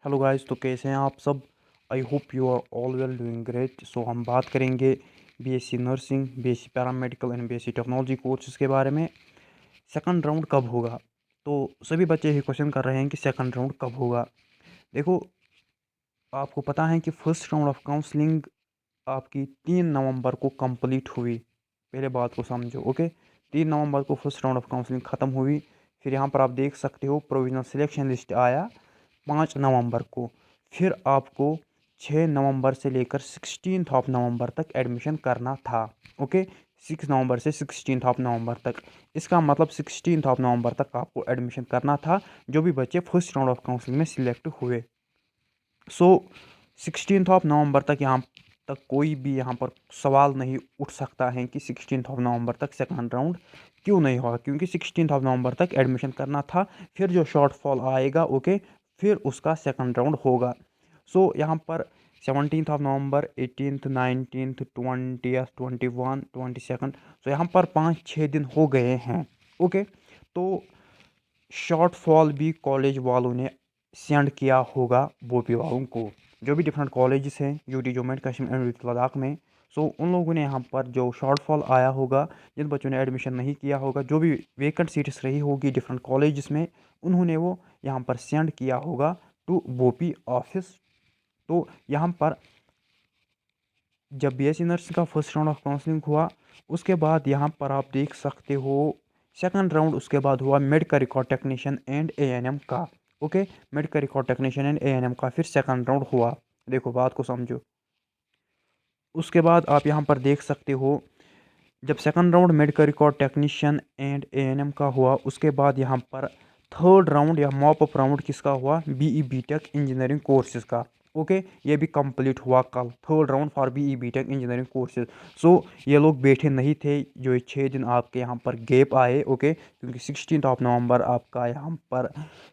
Hello guys, तो कैसे हैं आप सब। I hope you are all well doing great. So हम बात करेंगे BSc nursing, BSc paramedical and BSc technology courses के बारे में। सेकंड राउंड कब होगा, तो सभी बच्चे ही क्वेश्चन कर रहे हैं कि सेकंड राउंड कब होगा। देखो, आपको पता है कि फर्स्ट राउंड ऑफ काउंसलिंग आपकी 3 नवंबर को कंप्लीट हुई। पहले बात को समझो, ओके। 3 नवंबर को फर्स्ट राउंड ऑफ काउंसलिंग ख़त्म हुई। फिर यहाँ पर आप देख सकते हो प्रोविजनल सिलेक्शन लिस्ट आया 5 नवंबर को। फिर आपको 6 नवंबर से लेकर 16 नवंबर तक एडमिशन करना था, ओके। 6 नवंबर से 16 नवंबर तक, इसका मतलब 16 नवंबर तक आपको एडमिशन करना था जो भी बच्चे फर्स्ट राउंड ऑफ काउंसलिंग में सिलेक्ट हुए। सो 16 नवंबर तक यहाँ तक कोई भी यहाँ पर सवाल नहीं उठ सकता है कि 16 नवंबर तक सेकंड राउंड क्यों नहीं होगा, क्योंकि 16 नवंबर तक एडमिशन करना था। फिर जो शॉर्टफॉल आएगा, ओके, फिर उसका सेकंड राउंड होगा। सो यहाँ पर 17 नवंबर, 18th, 19th, 20th, 21, 22, सो यहाँ पर 5-6 दिन हो गए हैं, ओके। तो शॉर्टफॉल भी कॉलेज वालों ने सेंड किया होगा बोपी वालों को, जो भी डिफरेंट कॉलेजेस हैं UT Jammu and Kashmir and Ladakh में। सो उन लोगों ने यहाँ पर जो शॉर्टफॉल आया होगा, जिन बच्चों ने एडमिशन नहीं किया होगा, जो भी वेकेंट सीट्स रही होगी डिफरेंट कॉलेजेस में, उन्होंने वो यहाँ पर सेंड किया होगा टू बोपी ऑफिस। तो यहाँ पर जब बीएससी नर्सिंग का फर्स्ट राउंड ऑफ काउंसलिंग हुआ, उसके बाद यहाँ पर आप देख सकते हो सेकंड राउंड उसके बाद हुआ medical record technician and ANM का, okay. Medical record technician and ANM का फिर सेकंड राउंड हुआ। देखो, बात को समझो। उसके बाद आप यहाँ पर देख सकते हो, जब second round medical record technician and ANM का हुआ, उसके बाद यहाँ पर थर्ड राउंड या मॉप अप राउंड किसका हुआ, बीई बीटेक इंजीनियरिंग कोर्सेज का, ओके। ये भी कंप्लीट हुआ कल, third round for BE BTech engineering courses. So ये लोग बैठे नहीं थे, जो ये 6 दिन आपके यहाँ पर गैप आए, ओके, क्योंकि 16 नवंबर आपका यहाँ पर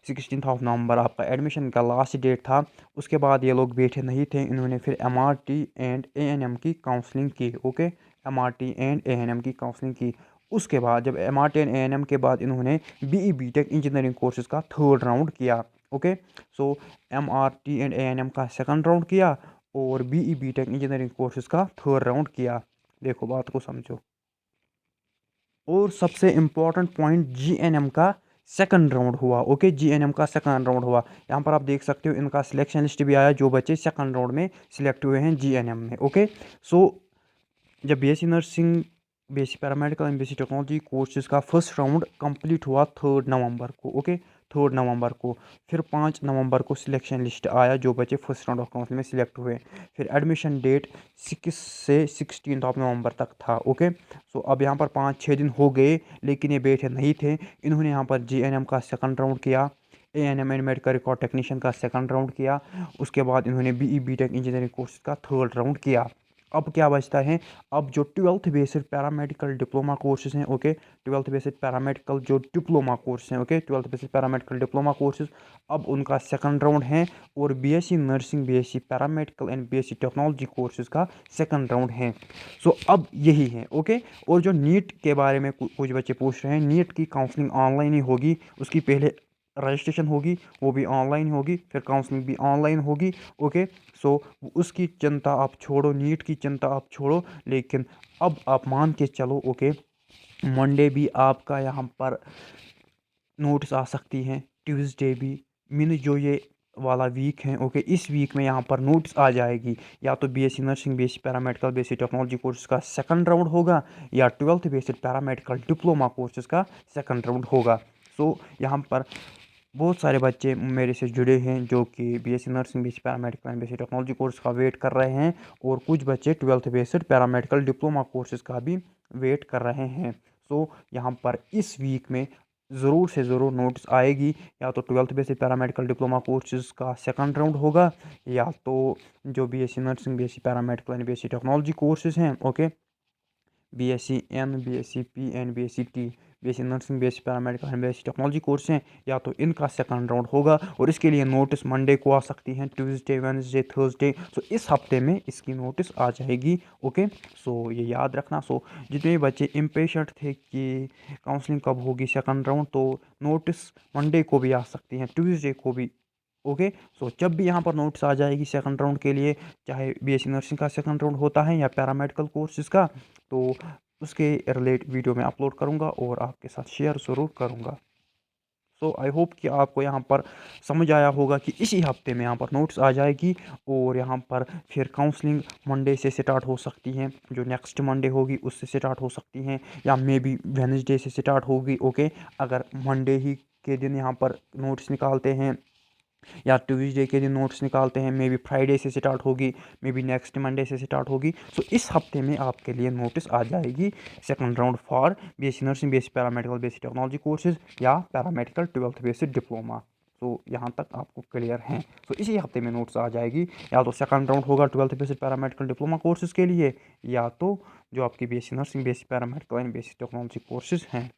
16 नवंबर आपका एडमिशन का लास्ट डेट था। उसके बाद ये लोग बैठे नहीं थे, इन्होंने फिर एमआरटी एंड एएनएम की काउंसलिंग की, ओके। एमआरटी एंड एएनएम की काउंसलिंग की। उसके बाद जब एमआरटी एंड एएनएम के बाद इन्होंने बीई बीटेक इंजीनियरिंग कोर्सेज का थर्ड राउंड किया, okay. So MRT and ANM का सेकंड राउंड किया और बीई बीटेक इंजीनियरिंग कोर्सेज का थर्ड राउंड किया। देखो, बात को समझो। और सबसे इम्पोर्टेंट पॉइंट, जीएनएम का सेकंड राउंड हुआ, ओके। जीएनएम का सेकंड राउंड हुआ। यहाँ पर आप देख सकते हो इनका सिलेक्शन लिस्ट भी आया, जो बच्चे सेकंड राउंड में सिलेक्ट हुए हैं जीएनएम में, ओके। सो जब BSc nursing, BSc paramedical and BSc technology courses का फर्स्ट राउंड कंप्लीट हुआ 3 नवंबर को, ओके। 3 नवंबर को फिर 5 नवंबर को सिलेक्शन लिस्ट आया, जो बच्चे फर्स्ट राउंड ऑफ काउंसलिंग में सिलेक्ट हुए। फिर एडमिशन डेट 6 से 16 नवंबर तक था, ओके। सो अब यहाँ पर 5-6 दिन हो गए, लेकिन ये बैठे नहीं थे। इन्होंने यहाँ पर जीएनएम का सेकंड राउंड किया, ANM and medical record technician का सेकंड राउंड किया। उसके बाद इन्होंने बीई बीटेक इंजीनियरिंग कोर्स का थर्ड राउंड किया। अब क्या बचता है, अब जो 12th basic paramedical diploma courses हैं, ओके। 12th बेसिक पैरामेडिकल जो डिप्लोमा कोर्स हैं, okay, 12th basic paramedical diploma courses, अब उनका सेकंड राउंड है। और BSc nursing, BSc paramedical and BSc technology courses का सेकंड राउंड है। सो अब यही है, ओके। और जो नीट के बारे में कुछ बच्चे पूछ रहे हैं, नीट की काउंसलिंग ऑनलाइन ही होगी, उसकी पहले रजिस्ट्रेशन होगी, वो भी ऑनलाइन होगी, फिर काउंसलिंग भी ऑनलाइन होगी, ओके। सो उसकी चिंता आप छोड़ो, नीट की चिंता आप छोड़ो, लेकिन अब आप मान के चलो, ओके, मंडे भी आपका यहाँ पर नोटिस आ सकती हैं, ट्यूसडे भी, मीन जो ये वाला वीक है, ओके, इस वीक में यहाँ पर नोटिस आ जाएगी। या तो BSc nursing, BSc paramedical, BSc technology course का सेकंड राउंड होगा, या 12th basic paramedical diploma courses का सेकंड राउंड होगा। सो यहाँ पर बहुत सारे बच्चे मेरे से जुड़े हैं जो कि BSc nursing, BSc paramedical and BSc technology course का वेट कर रहे हैं, और कुछ बच्चे 12th based paramedical diploma courses का भी वेट कर रहे हैं। सो यहाँ पर इस वीक में ज़रूर से ज़रूर नोटिस आएगी, या तो 12th basic paramedical diploma courses का सेकंड राउंड होगा, या तो जो BSc nursing, BSc paramedical and BSc technology courses हैं, okay, BSc N, BSc P and BSc T, BSc nursing, BSc paramedical and BSc technology course हैं, या तो इनका सेकंड राउंड होगा। और इसके लिए नोटिस मंडे को आ सकती हैं, ट्यूसडे, वेडनेसडे, थर्सडे। सो इस हफ्ते में इसकी नोटिस आ जाएगी, ओके। सो ये याद रखना। सो जितने भी बच्चे इम्पेशेंट थे कि काउंसलिंग कब होगी सेकंड राउंड, तो नोटिस मंडे को भी आ सकती हैं, ट्यूसडे को भी ओके। सो जब भी यहाँ पर नोटिस आ जाएगी सेकंड राउंड के लिए, चाहे बीएससी नर्सिंग का सेकंड राउंड होता है या पैरामेडिकल कोर्सेज का, तो उसके रिलेट वीडियो मैं अपलोड करूँगा और आपके साथ शेयर ज़रूर करूँगा। सो आई होप कि आपको यहाँ पर समझ आया होगा कि इसी हफ्ते में यहाँ पर नोट्स आ जाएगी और यहाँ पर फिर काउंसलिंग मंडे से स्टार्ट हो सकती है, जो नेक्स्ट मंडे होगी उससे स्टार्ट हो सकती हैं, या मे बी वेडनेसडे से स्टार्ट होगी। ओके, अगर मंडे ही के दिन यहाँ पर नोट्स निकालते हैं या ट्यूसडे के दिन नोट्स निकालते हैं, मे बी फ्राइडे से स्टार्ट होगी, मे बी नेक्स्ट मंडे से स्टार्ट होगी। सो इस हफ्ते में आपके लिए नोटिस आ जाएगी second round for BSc nursing, BSc paramedical, BSc technology courses या पैरामेडिकल 12th बेसिक डिप्लोमा। तो यहाँ तक आपको क्लियर हैं। तो इसी हफ्ते में नोट्स आ जाएगी, या तो सेकंड राउंड होगा 12th basic paramedical diploma courses के लिए, या तो जो आपकी BSc nursing, BSc paramedical and BSc technology courses हैं।